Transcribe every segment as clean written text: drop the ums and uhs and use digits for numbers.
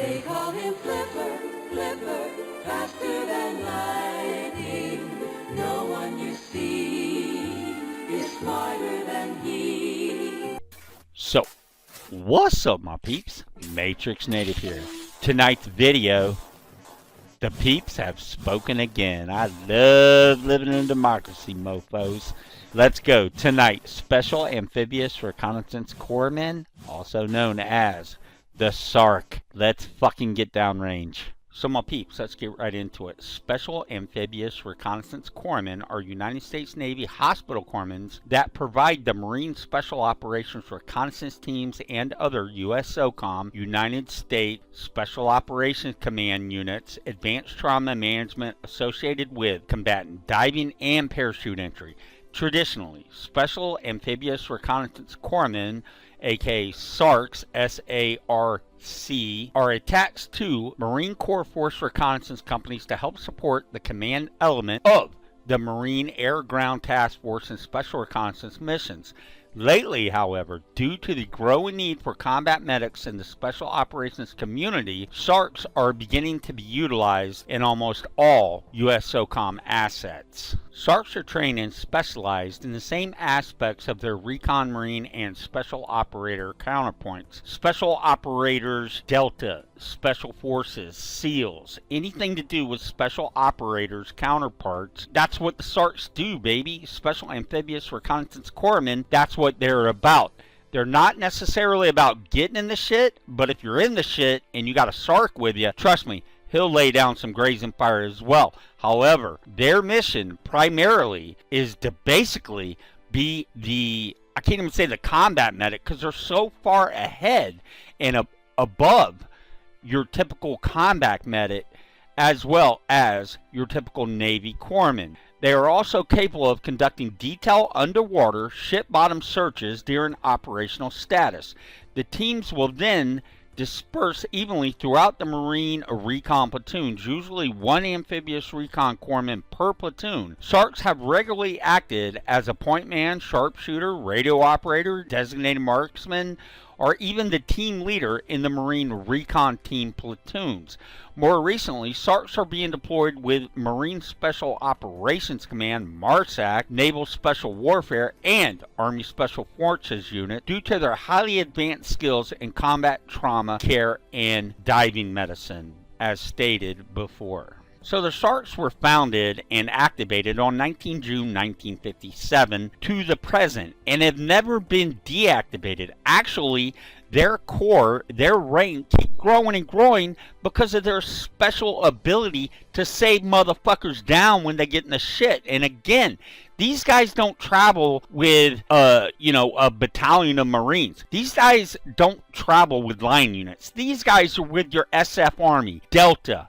They call him Flipper, Flipper, faster than lightning. No one you see is smarter than he. So, what's up, my peeps? MatrixNative here. Tonight's video, the peeps have spoken again. I love living in democracy, mofos. Let's go. Tonight, Special Amphibious Reconnaissance Corpsman, also known as the SARC. Let's fucking get downrange. So my peeps, let's get right into it. Special Amphibious Reconnaissance Corpsmen are United States Navy hospital corpsmen that provide the Marine Special Operations Reconnaissance Teams and other U.S. SOCOM, United States Special Operations Command units, advanced trauma management associated with combatant diving and parachute entry. Traditionally, Special Amphibious Reconnaissance Corpsmen, aka SARCs, S-A-R-C, are attached to Marine Corps Force reconnaissance companies to help support the command element of the Marine Air Ground Task Force and Special Reconnaissance missions. Lately, however, due to the growing need for combat medics in the special operations community, SARCs are beginning to be utilized in almost all U.S. SOCOM assets. SARCs are trained and specialized in the same aspects of their Recon Marine and Special Operator counterpoints. Special Operators Delta, Special Forces, SEALs, anything to do with Special Operators counterparts, that's what the SARCs do, baby. Special Amphibious Reconnaissance Corpsmen, that's what they're about. They're not necessarily about getting in the shit, but if you're in the shit and you got a SARC with you, trust me, he'll lay down some grazing fire as well. However, their mission primarily is to basically be the, I can't even say the combat medic, because they're so far ahead and above your typical combat medic as well as your typical Navy corpsman. They are also capable of conducting detailed underwater ship bottom searches during operational status. The teams will then disperse evenly throughout the Marine recon platoons, usually one amphibious recon corpsman per platoon. SARCs have regularly acted as a point man, sharpshooter, radio operator, designated marksman, or even the team leader in the Marine recon team platoons. More recently, SARCs are being deployed with Marine Special Operations Command, MARSAC, Naval Special Warfare, and Army Special Forces unit due to their highly advanced skills in combat trauma care and diving medicine, as stated before. So the SARCs were founded and activated on 19 June 1957 to the present and have never been deactivated. Actually, their core, their rank, keep growing and growing because of their special ability to save motherfuckers down when they get in the shit. And again, these guys don't travel with, a battalion of Marines. These guys don't travel with line units. These guys are with your SF Army, Delta,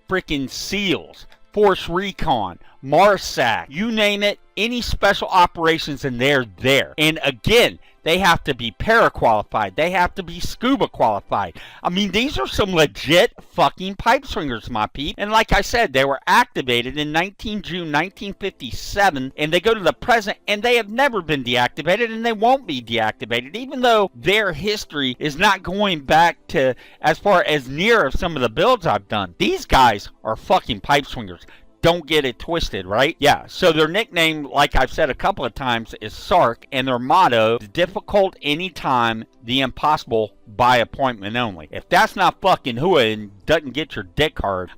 freaking SEALs, Force Recon, MARSAC, you name it, any special operations, and they're there. And again, they have to be para-qualified. They have to be scuba qualified. I mean, these are some legit fucking pipe swingers, my peep. And like I said, they were activated in 19 June 1957, and they go to the present, and they have never been deactivated, and they won't be deactivated, even though their history is not going back to as far as near of some of the builds I've done. These guys are fucking pipe swingers. Don't get it twisted, right? Yeah, so their nickname, like I've said a couple of times, is SARC, and their motto, the difficult anytime, the impossible by appointment only. If that's not fucking hooah and doesn't get your dick hard,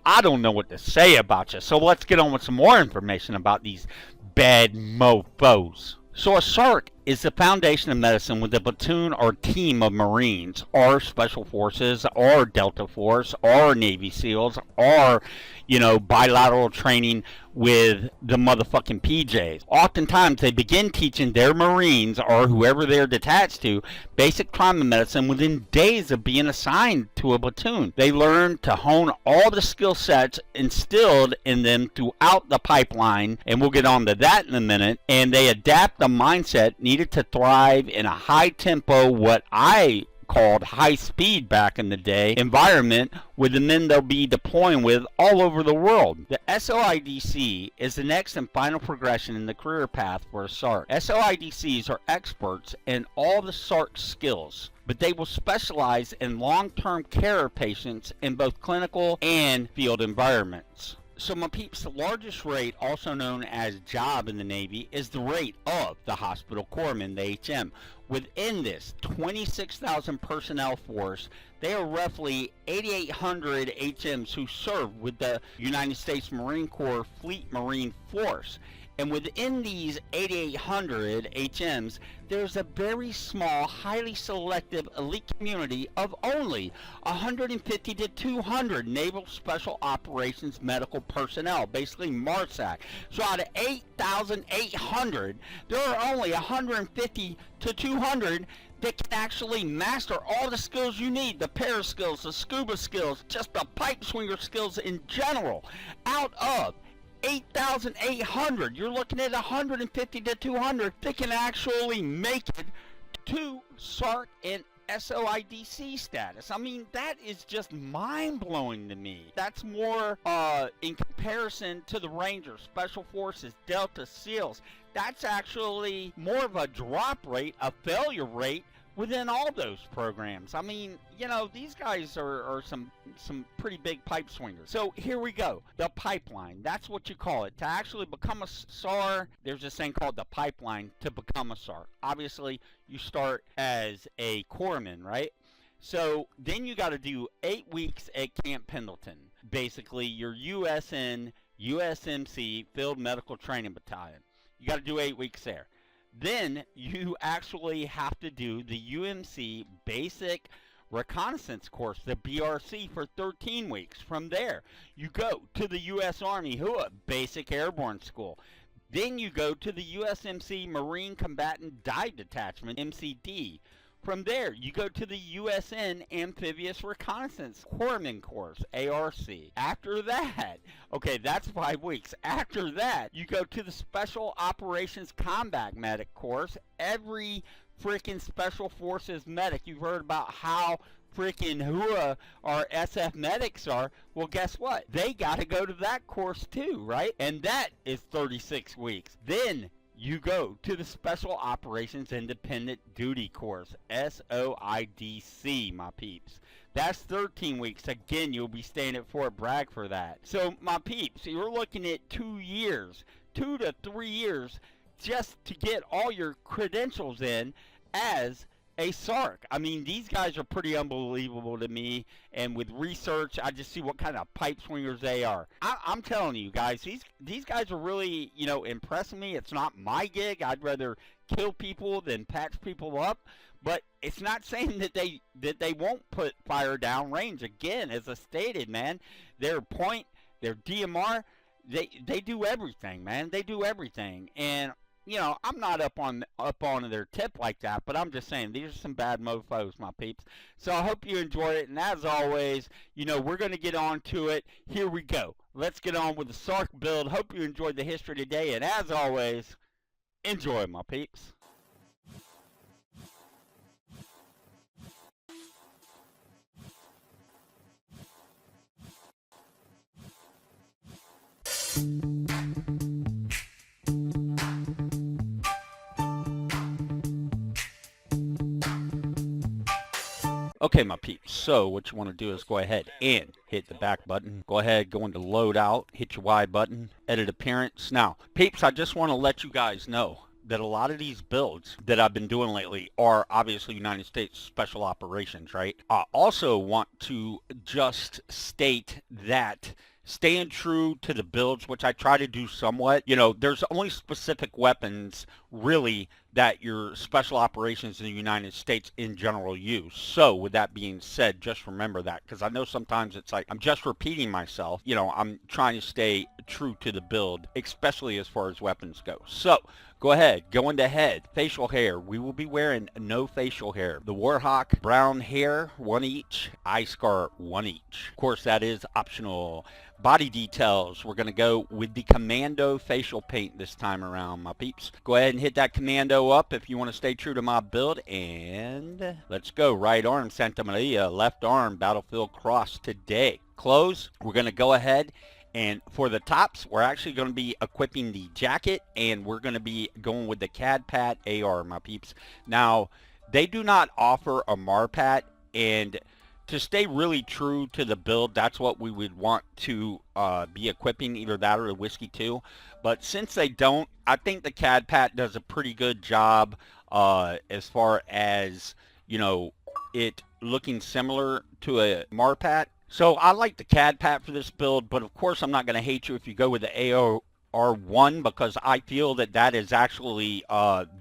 I don't know what to say about you. So let's get on with some more information about these bad mofos. So a SARC is the foundation of medicine with a platoon or team of Marines, or Special Forces, or Delta Force, or Navy SEALs, or, bilateral training with the motherfucking PJs. Oftentimes, they begin teaching their Marines, or whoever they're detached to, basic trauma medicine within days of being assigned to a platoon. They learn to hone all the skill sets instilled in them throughout the pipeline, and we'll get on to that in a minute, and they adapt the mindset needed to thrive in a high tempo, what I called high speed back in the day environment with the men they'll be deploying with all over the world. The SOIDC is the next and final progression in the career path for a SARC. SOIDCs are experts in all the SARC skills, but they will specialize in long-term care of patients in both clinical and field environments. So my peeps, the largest rate, also known as job in the Navy, is the rate of the Hospital Corpsman, the HM. Within this 26,000 personnel force, there are roughly 8,800 HMs who serve with the United States Marine Corps Fleet Marine Force. And within these 8,800 HMs, there's a very small, highly selective elite community of only 150 to 200 Naval Special Operations medical personnel, basically MARSAC. So out of 8,800, there are only 150 to 200 that can actually master all the skills you need, the para skills, the scuba skills, just the pipe swinger skills in general. Out of 8,800, you're looking at 150 to 200 that can actually make it to SARC and SOIDC status. I mean, that is just mind-blowing to me. That's more in comparison to the Rangers, Special Forces, Delta, SEALs. That's actually more of a drop rate, a failure rate within all those programs. I mean, you know, these guys are some pretty big pipe swingers. So here we go. The pipeline. That's what you call it. To actually become a SAR, there's this thing called the pipeline to become a SAR. Obviously, you start as a corpsman, right? So then you got to do 8 weeks at Camp Pendleton. Basically, your USN, USMC Field Medical Training Battalion. You got to do 8 weeks there. Then you actually have to do the UMC Basic Reconnaissance course, the BRC, for 13 weeks. From there, you go to the U.S. Army HUA Basic Airborne School. Then you go to the USMC Marine Combatant Dive Detachment, MCD. From there, you go to the USN Amphibious Reconnaissance Corpsman course, ARC. After that, okay, that's 5 weeks. After that, you go to the Special Operations Combat Medic course. Every freaking Special Forces medic, you've heard about how freaking HUA or SF medics are. Well, guess what? They got to go to that course too, right? And that is 36 weeks. Then you go to the Special Operations Independent Duty course, SOIDC, my peeps. That's 13 weeks. Again, you'll be staying at Fort Bragg for that. So, my peeps, you're looking at 2 years, 2 to 3 years, just to get all your credentials in as a SARC. I mean, these guys are pretty unbelievable to me, and with research, I just see what kind of pipe swingers they are. I'm telling you guys, these guys are really, you know, impressing me. It's not my gig. I'd rather kill people than patch people up, but it's not saying that they won't put fire down range. Again, as I stated, man, their point, their DMR, they do everything, man. They do everything, and you know, I'm not up on their tip like that, but I'm just saying, these are some bad mofos, my peeps. So I hope you enjoyed it, and as always, you know, we're going to get on to it. Here we go. Let's get on with the SARC build. Hope you enjoyed the history today, and as always, enjoy, my peeps. Okay, my peeps, so what you want to do is go ahead and hit the back button. Go ahead, go into Loadout, hit your Y button, edit appearance. Now, peeps, I just want to let you guys know that a lot of these builds that I've been doing lately are obviously United States Special Operations, right? I also want to just state that staying true to the builds, which I try to do somewhat, you know, there's only specific weapons really that your special operations in the United States in general use. So with that being said, just remember that, because I know sometimes it's like I'm just repeating myself. You know, I'm trying to stay true to the build, especially as far as weapons go. So Go ahead, go into head. Facial hair, we will be wearing no facial hair. The Warhawk, brown hair, 1 each. Eye scar, 1 each. Of course, that is optional. Body details, we're going to go with the Commando facial paint this time around, my peeps. Go ahead and hit that Commando up if you want to stay true to my build. And let's go. Right arm, Santa Maria. Left arm, Battlefield Cross today. Clothes, we're going to go ahead. And for the tops, we're actually going to be equipping the jacket, and we're going to be going with the CAD-PAT AR, my peeps. Now, they do not offer a MARPAT, and to stay really true to the build, that's what we would want to be equipping, either that or the Whiskey 2. But since they don't, I think the CAD-PAT does a pretty good job as far as, you know, it looking similar to a MARPAT. So I like the CAD-PAT for this build, but of course I'm not going to hate you if you go with the AR1, because I feel that that is actually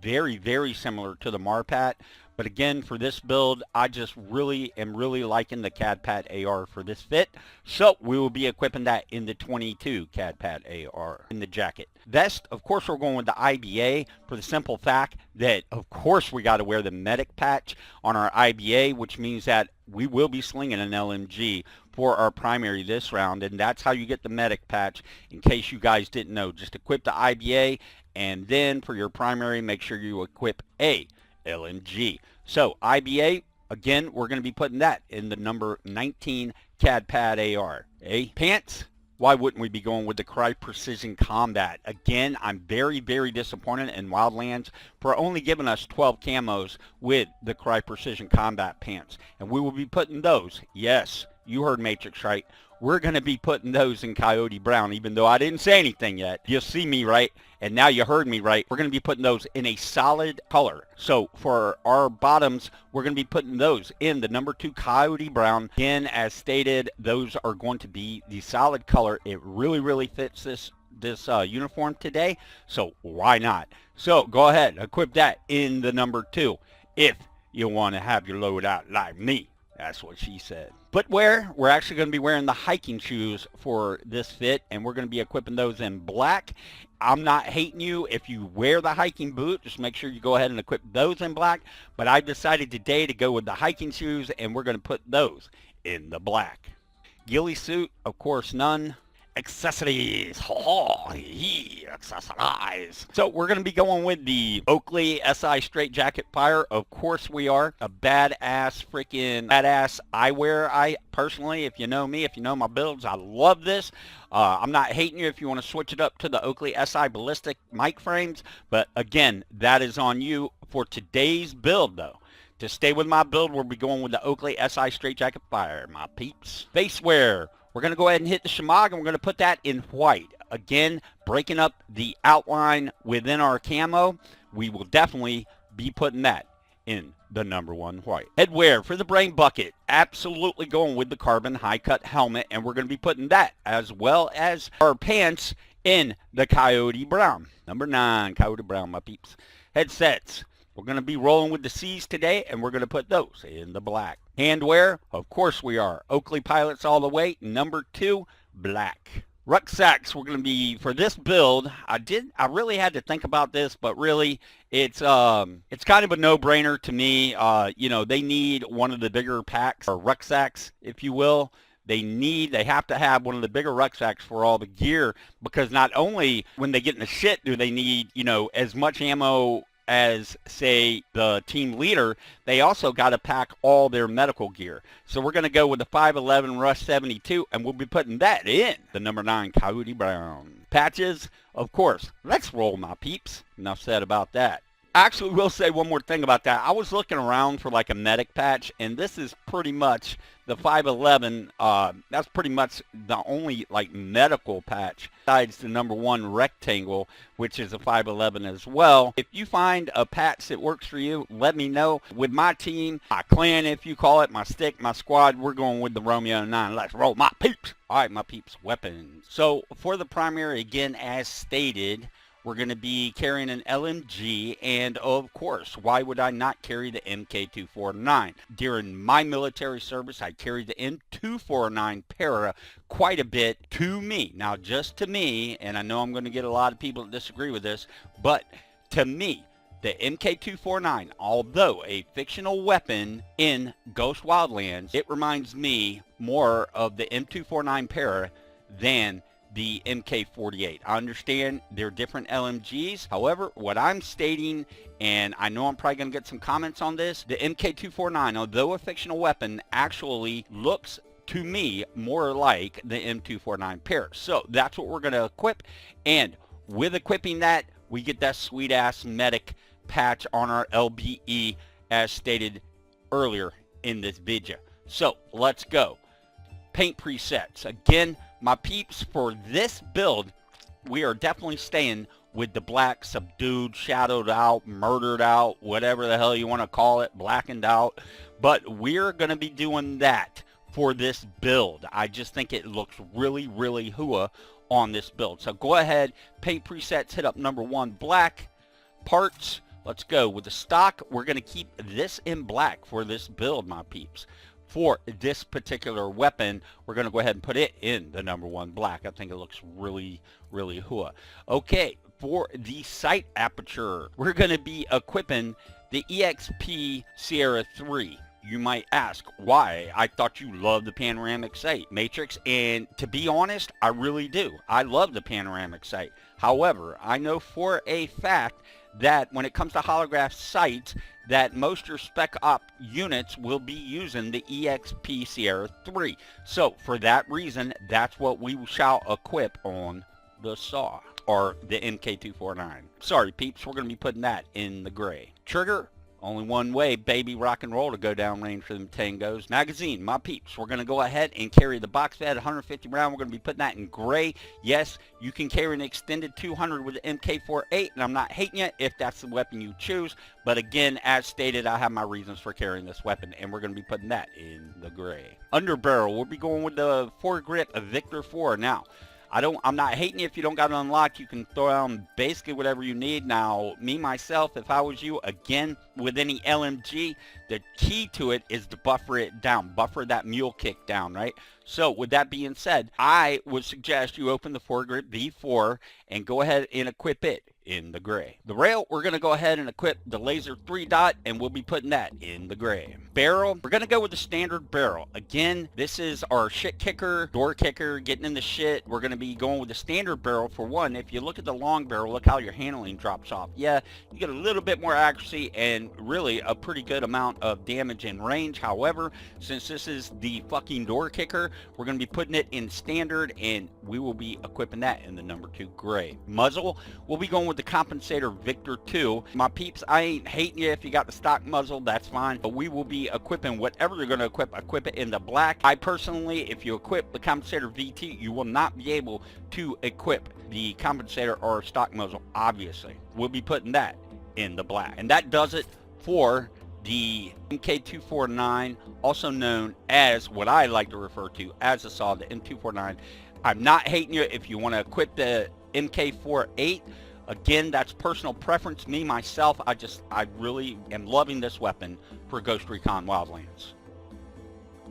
very, very similar to the MARPAT. But again, for this build, I just really am liking the CAD-PAT AR for this fit. So we will be equipping that in the 22 CAD-PAT AR in the jacket. Vest, of course, we're going with the IBA for the simple fact that, of course, we got to wear the medic patch on our IBA, which means that we will be slinging an LMG for our primary this round. And that's how you get the medic patch, in case you guys didn't know. Just equip the IBA, and then for your primary, make sure you equip a LMG. So IBA, again, we're going to be putting that in the number 19 CAD-PAT AR. Pants, why wouldn't we be going with the Cry Precision Combat? Again, I'm very, very disappointed in Wildlands for only giving us 12 camos with the Cry Precision Combat pants. And we will be putting those, yes, you heard Matrix right, we're going to be putting those in Coyote Brown, even though I didn't say anything yet. You'll see me right, and now you heard me right. We're going to be putting those in a solid color. So for our bottoms, we're going to be putting those in the number 2 Coyote Brown. Again, as stated, those are going to be the solid color. It really, really fits this uniform today, so why not? So go ahead, equip that in the number 2 if you want to have your loadout like me. That's what she said. Footwear, we're actually going to be wearing the hiking shoes for this fit, and we're going to be equipping those in black. I'm not hating you if you wear the hiking boot. Just make sure you go ahead and equip those in black. But I decided today to go with the hiking shoes, and we're going to put those in the black. Ghillie suit, of course, none. Accessories. Accessories. So we're going to be going with the Oakley SI Straight Jacket Fire. Of course we are. A badass freaking badass eyewear. I personally, if you know me, if you know my builds, I love this. I'm not hating you if you want to switch it up to the Oakley SI Ballistic mic frames. But again, that is on you for today's build though. To stay with my build, we'll be going with the Oakley SI Straight Jacket Fire, my peeps. Face wear. We're going to go ahead and hit the shemagh, and we're going to put that in white. Again, breaking up the outline within our camo, we will definitely be putting that in the number 1 white. Headwear for the brain bucket, absolutely going with the carbon high-cut helmet, and we're going to be putting that as well as our pants in the Coyote Brown. Number 9, Coyote Brown, my peeps. Headsets. We're going to be rolling with the C's today, and we're going to put those in the black. Handwear, of course we are. Oakley Pilots all the way, number 2, black. Rucksacks, we're going to be, for this build, I really had to think about this, but really, it's kind of a no-brainer to me. You know, they need one of the bigger packs, or rucksacks, if you will. They have to have one of the bigger rucksacks for all the gear, because not only when they get in the shit do they need, you know, as much ammo as, say, the team leader, they also got to pack all their medical gear. So we're going to go with the 511 Rush 72, and we'll be putting that in the number 9 Coyote Brown. Patches, of course. Let's roll, my peeps. Enough said about that. I actually will say one more thing about that. I was looking around for like a medic patch, and this is pretty much the 511. That's pretty much the only like medical patch besides the number 1 rectangle, which is a 511 as well. If you find a patch that works for you, let me know. With my team, my clan, if you call it, my stick, my squad, we're going with the Romeo 9. Let's roll, my peeps. All right, my peeps, weapons. So for the primary, again, as stated, we're going to be carrying an LMG, and of course, why would I not carry the MK249? During my military service, I carried the M249 Para quite a bit to me. Now, just to me, and I know I'm going to get a lot of people that disagree with this, but To me, the MK249, although a fictional weapon in Ghost Wildlands, it reminds me more of the M249 Para than the MK48. I understand they're different LMGs. However, what I'm stating, and I know I'm probably going to get some comments on this, the MK249, although a fictional weapon, actually looks to me more like the M249 Para. So that's what we're going to equip, and with equipping that, we get that sweet ass medic patch on our LBE as stated earlier in this video. So let's go. Paint presets. Again, my peeps, for this build, we are definitely staying with the black, subdued, shadowed out, murdered out, whatever the hell you want to call it, blackened out. But we're going to be doing that for this build. I just think it looks really, really hooah on this build. So go ahead, paint presets, hit up number 1, black. Parts, let's go. With the stock, we're going to keep this in black for this build, my peeps. For this particular weapon, we're going to go ahead and put it in the number 1 black. I think it looks really, really hooah. Okay, for the sight aperture, we're going to be equipping the EXP Sierra 3. You might ask, why? I thought you loved the panoramic sight, Matrix, and to be honest, I really do. I love the panoramic sight. However, I know for a fact that when it comes to holograph sights, that most your spec op units will be using the EXP Sierra 3. So for that reason, that's what we shall equip on the SAW, or the MK249. Sorry peeps, we're going to be putting that in the gray. Trigger, only one way, baby, rock and roll to go down range for them tangos. Magazine, my peeps, we're going to go ahead and carry the box fed 150 round. We're going to be putting that in gray. Yes, you can carry an extended 200 with the MK48, and I'm not hating you if that's the weapon you choose. But again, as stated, I have my reasons for carrying this weapon, and we're going to be putting that in the gray. Underbarrel, we'll be going with the foregrip of Victor 4. Now, I'm not hating you if you don't got it unlocked. You can throw down basically whatever you need. Now, me, myself, if I was you, again, with any LMG, the key to it is to buffer it down. Buffer that mule kick down, right? So, with that being said, I would suggest you open the foregrip V4 and go ahead and equip it in the gray. The rail, we're going to go ahead and equip the laser 3-dot, and we'll be putting that in the gray. Barrel, we're going to go with the standard barrel. Again, this is our shit kicker, door kicker, getting in the shit. We're going to be going with the standard barrel for one. If you look at the long barrel, look how your handling drops off. Yeah, you get a little bit more accuracy and really a pretty good amount of damage and range. However, since this is the fucking door kicker, we're going to be putting it in standard, and we will be equipping that in the number 2 gray. Muzzle, we'll be going with the compensator Victor 2. My peeps, I ain't hating you if you got the stock muzzle, that's fine, but we will be equipping whatever you're going to equip it in the black. I personally, if you equip the compensator VT, you will not be able to equip the compensator or stock muzzle, obviously. We'll be putting that in the black, and that does it for the MK249, also known as what I like to refer to as the SAW, the M249. I'm not hating you if you want to equip the MK48. Again, that's personal preference. Me, myself, I really am loving this weapon for Ghost Recon Wildlands.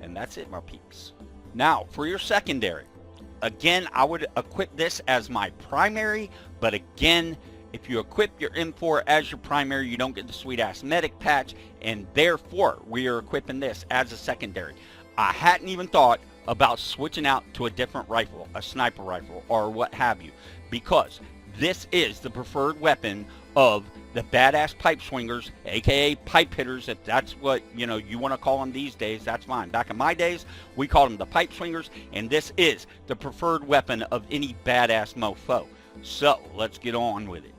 And that's it, my peeps. Now, for your secondary. Again, I would equip this as my primary, but again, if you equip your M4 as your primary, you don't get the sweet-ass medic patch, and therefore, we are equipping this as a secondary. I hadn't even thought about switching out to a different rifle, a sniper rifle, or what have you, because this is the preferred weapon of the badass pipe swingers, aka pipe hitters, if that's what you want to call them these days, that's fine. Back in my days, we called them the pipe swingers, and this is the preferred weapon of any badass mofo. So let's get on with it.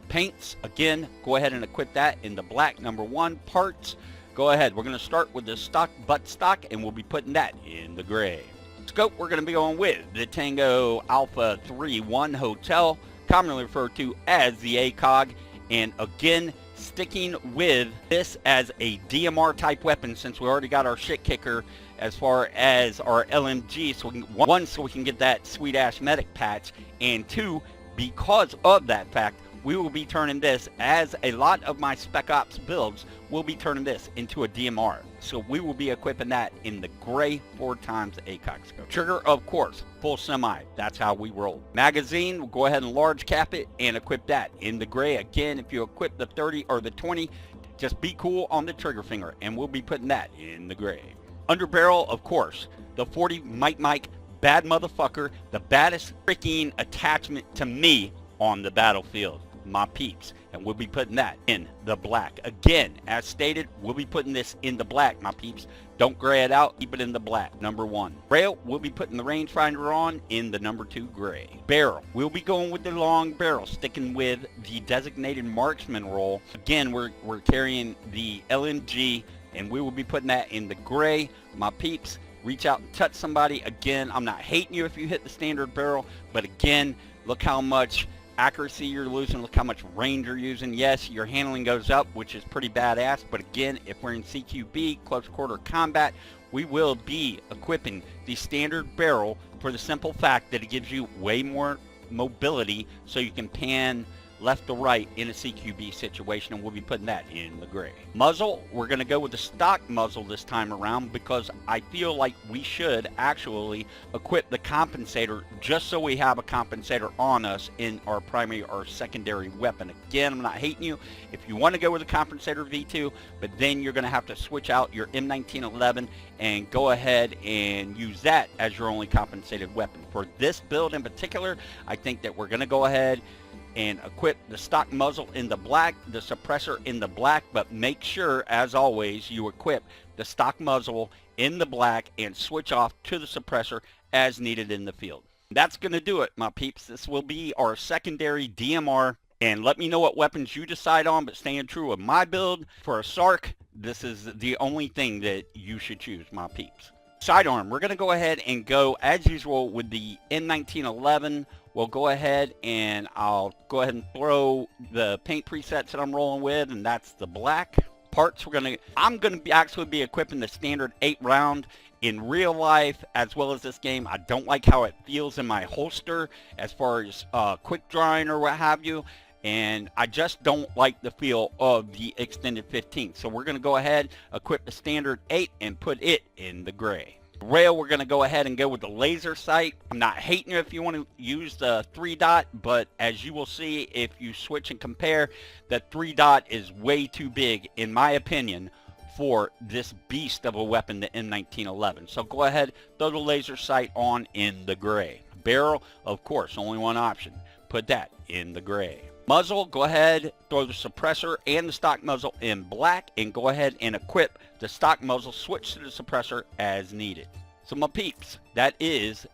Paints, again, go ahead and equip that in the black. Number 1, parts, go ahead. We're going to start with the stock butt stock, and we'll be putting that in the gray. Scope, we're going to be going with the Tango Alpha 3-1 Hotel, commonly referred to as the ACOG, and again, sticking with this as a DMR type weapon, since we already got our shit kicker as far as our LMG, so we can get that sweet ass medic patch, and 2, because of that fact, we will be turning this, as a lot of my Spec Ops builds will be turning this into a DMR. So we will be equipping that in the gray 4x ACOG scope. Trigger, of course, full semi. That's how we roll. Magazine, we'll go ahead and large cap it and equip that in the gray. Again, if you equip the 30 or the 20, just be cool on the trigger finger, and we'll be putting that in the gray. Underbarrel, of course, the 40 Mike, bad motherfucker, the baddest freaking attachment to me on the battlefield, my peeps, and we'll be putting that in the black. Again, as stated, we'll be putting this in the black, my peeps. Don't gray it out, keep it in the black. Number 1. Rail, we'll be putting the rangefinder on in the number 2 gray. Barrel, we'll be going with the long barrel, sticking with the designated marksman role. Again, we're carrying the LMG, and we will be putting that in the gray, my peeps. Reach out and touch somebody. Again, I'm not hating you if you hit the standard barrel, but again, look how much accuracy you're losing, look how much range you're using. Yes, your handling goes up, which is pretty badass, but again, if we're in CQB, close quarter combat, we will be equipping the standard barrel for the simple fact that it gives you way more mobility, so you can pan left to right in a CQB situation, and we'll be putting that in the gray. Muzzle, we're going to go with the stock muzzle this time around, because I feel like we should actually equip the compensator just so we have a compensator on us in our primary or secondary weapon. Again, I'm not hating you if you want to go with the compensator V2, but then you're going to have to switch out your M1911 and go ahead and use that as your only compensated weapon. For this build in particular, I think that we're going to go ahead and equip the stock muzzle in the black, the suppressor in the black, but make sure, as always, you equip the stock muzzle in the black and switch off to the suppressor as needed in the field. That's going to do it, my peeps. This will be our secondary DMR, and let me know what weapons you decide on, but staying true with my build, for a SARC, this is the only thing that you should choose, my peeps. Sidearm, we're going to go ahead and go, as usual, with the M1911. We'll go ahead and I'll go ahead and throw the paint presets that I'm rolling with, and that's the black. Parts, I'm going to actually be equipping the standard 8 round. In real life, as well as this game, I don't like how it feels in my holster as far as quick drawing or what have you, and I just don't like the feel of the extended 15. So we're going to go ahead, equip the standard 8 and put it in the gray. Rail, we're going to go ahead and go with the laser sight. I'm not hating you if you want to use the 3-dot, but as you will see, if you switch and compare, the 3-dot is way too big, in my opinion, for this beast of a weapon, the M1911. So go ahead, throw the laser sight on in the gray. Barrel, of course, only one option. Put that in the gray. Muzzle, go ahead, throw the suppressor and the stock muzzle in black, and go ahead and equip the stock muzzle, switch to the suppressor as needed. So my peeps, that is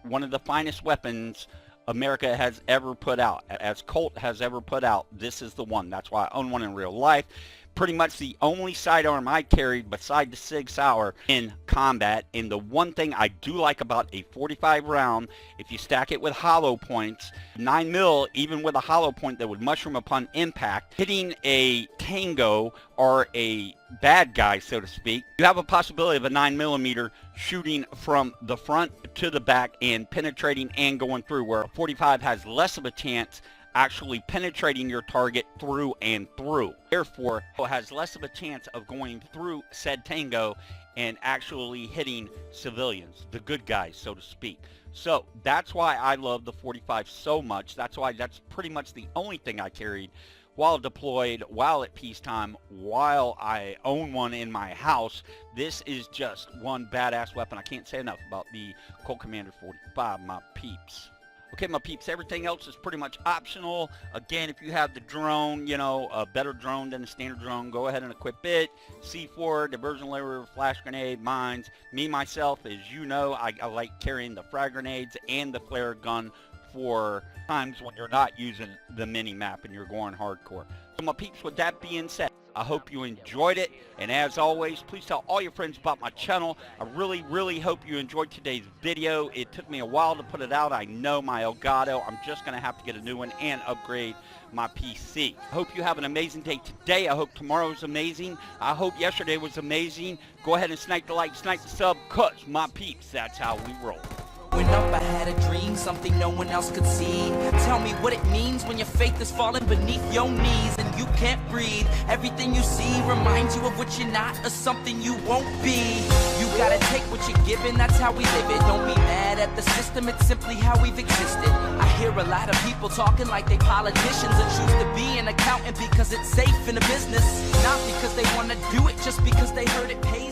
one of the finest weapons America has ever put out. As Colt has ever put out, this is the one. That's why I own one in real life. Pretty much the only sidearm I carried beside the Sig Sauer in combat. And the one thing I do like about a 45 round, if you stack it with hollow points, 9mm, even with a hollow point that would mushroom upon impact, hitting a tango or a bad guy, so to speak, you have a possibility of a 9mm shooting from the front to the back and penetrating and going through, where a 45 has less of a chance actually penetrating your target through and through. Therefore, it has less of a chance of going through said tango and actually hitting civilians, the good guys, so to speak. So that's why I love the 45 so much. That's why that's pretty much the only thing I carried while deployed, while at peacetime, while I own one in my house. This is just one badass weapon. I can't say enough about the Colt Commander 45, my peeps. Okay, my peeps, everything else is pretty much optional. Again, if you have the drone, you know, a better drone than the standard drone, go ahead and equip it. C4, diversion layer, flash grenade, mines. Me, myself, as you know, I like carrying the frag grenades and the flare gun for times when you're not using the mini-map and you're going hardcore. So, my peeps, with that being said, I hope you enjoyed it, and as always, please tell all your friends about my channel. I really hope you enjoyed today's video. It took me a while to put it out. I know, my Elgato. I'm just going to have to get a new one and upgrade my PC. I hope you have an amazing day today. I hope tomorrow's amazing. I hope yesterday was amazing. Go ahead and snipe the like, snipe the sub, cuz my peeps, that's how we roll. Growing up, I had a dream, something no one else could see. Tell me what it means when your faith is falling beneath your knees and you can't breathe. Everything you see reminds you of what you're not or something you won't be. You gotta take what you're given, that's how we live it. Don't be mad at the system, it's simply how we've existed. I hear a lot of people talking like they politicians and choose to be an accountant because it's safe in a business. Not because they wanna do it, just because they heard it pays.